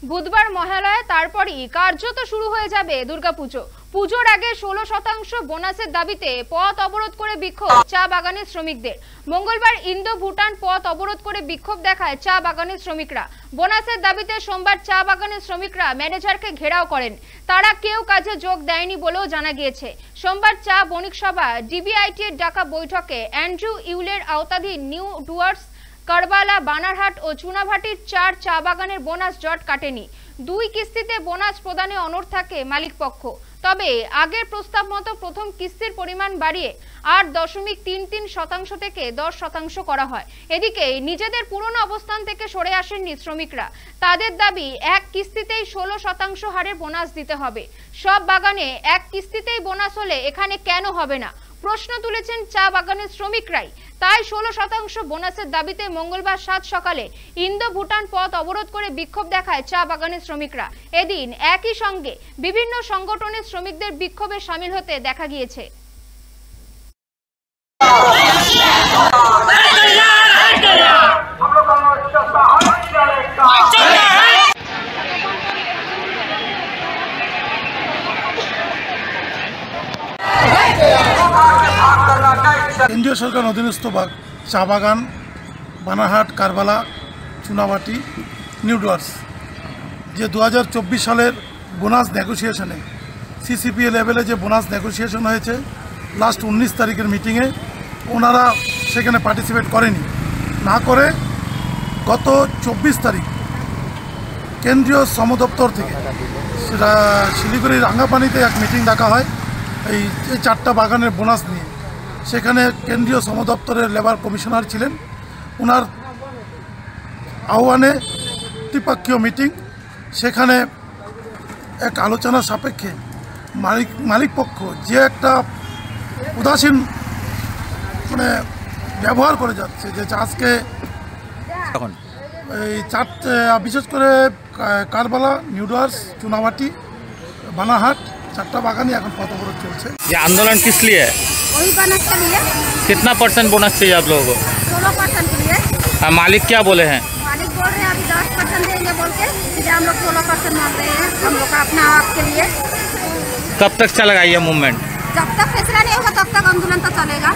বুধবার মহালয়া তারপরই কার্যত শুরু হয়ে যাবে দুর্গাপুজো। পুজোর আগে 16% বোনাসের দাবিতে পথ অবরোধ করে বিক্ষোভ চা বাগানের শ্রমিকদের। মঙ্গলবার ইন্দো ভুটান পথ অবরোধ করে বিক্ষোভ দেখায় চা বাগানের শ্রমিকরা। বোনাসের দাবিতে সোমবার চা বাগানের শ্রমিকরা ম্যানেজারকে ঘেরাও করেন। তারা কেউ কাজে যোগ দেয়নি বলেও জানা গিয়েছে। সোমবার চা বণিক সভা ডিবিআইটির ডাকা বৈঠকে অ্যান্ড্রু ইউলের আওতাধীন নিউ ডুয়ার্স, কারবালা, বানারহাট ও চুনাভাটির 4 চা বাগানের বোনাস জট কাটেনি। 2 কিস্তিতে বোনাস প্রদানে অনড় থাকে মালিক পক্ষ। তবে আগের প্রস্তাব মতো প্রথম কিস্তির পরিমাণ বাড়িয়ে 8.33% থেকে 10% করা হয়। এদিকে নিজেদের পুরনো অবস্থান থেকে সরে আসেননি শ্রমিকরা। তাদের দাবি এক কিস্তিতেই 16% হারে বোনাস দিতে হবে। সব বাগানে এক কিস্তিতেই বোনাস হলে এখানে কেন হবে না প্রশ্ন তুলেছেন চা বাগানের শ্রমিকরাই। তাই 16% বোনাসের দাবিতে মঙ্গলবার 7 সকালে ইন্দো ভুটান পথ অবরোধ করে বিক্ষোভ দেখায় চা বাগানের শ্রমিকরা। এদিন একই সঙ্গে বিভিন্ন সংগঠনের শ্রমিকদের বিক্ষোভে শামিল হতে দেখা গিয়েছে। কেন্দ্রীয় সরকার অধীনস্থ চা বাগান বানারহাট, কারবালা, চুনাভাটি, নিউ ডুয়ার্স যে 2024 সালের বোনাস নেগোসিয়েশনে সিসিপিএ লেভেলে যে বোনাস নেগোসিয়েশন হয়েছে লাস্ট 19 তারিখের মিটিংয়ে, ওনারা সেখানে পার্টিসিপেট করেনি। না করে গত 24 তারিখ কেন্দ্রীয় শ্রম দপ্তর থেকে সেটা শিলিগুড়ির রাঙ্গাপানিতে এক মিটিং ডাকা হয় এই 4টা বাগানের বোনাস নিয়ে। সেখানে কেন্দ্রীয় শ্রম দপ্তরের লেবার কমিশনার ছিলেন। ওনার আহ্বানে ত্রিপক্ষীয় মিটিং, সেখানে এক আলোচনা সাপেক্ষে মালিক পক্ষ যে একটা উদাসীন ব্যবহার করে যাচ্ছে, যে আজকে এখন এই 4 বিশেষ করে কারবালা, নিউ ডুয়ার্স, চুনাভাটি, বানারহাট 4টা বাগানই এখন পথ অবরোধ চলছে। ये आंदोलन किस लिए है? वही बोनस के लिए। कितना % बोनस चाहिए आप लोगों को? 16% के लिए। मालिक क्या बोले हैं? मालिक बोल रहे हैं अभी 10% देंगे बोल के, इसलिए हम लोग 16% मांग रहे हैं हम लोग का अपना हक के लिए। कब तक चलेगा ये मूवमेंट? जब तक फैसला नहीं होगा तब तक आंदोलन तो चलेगा।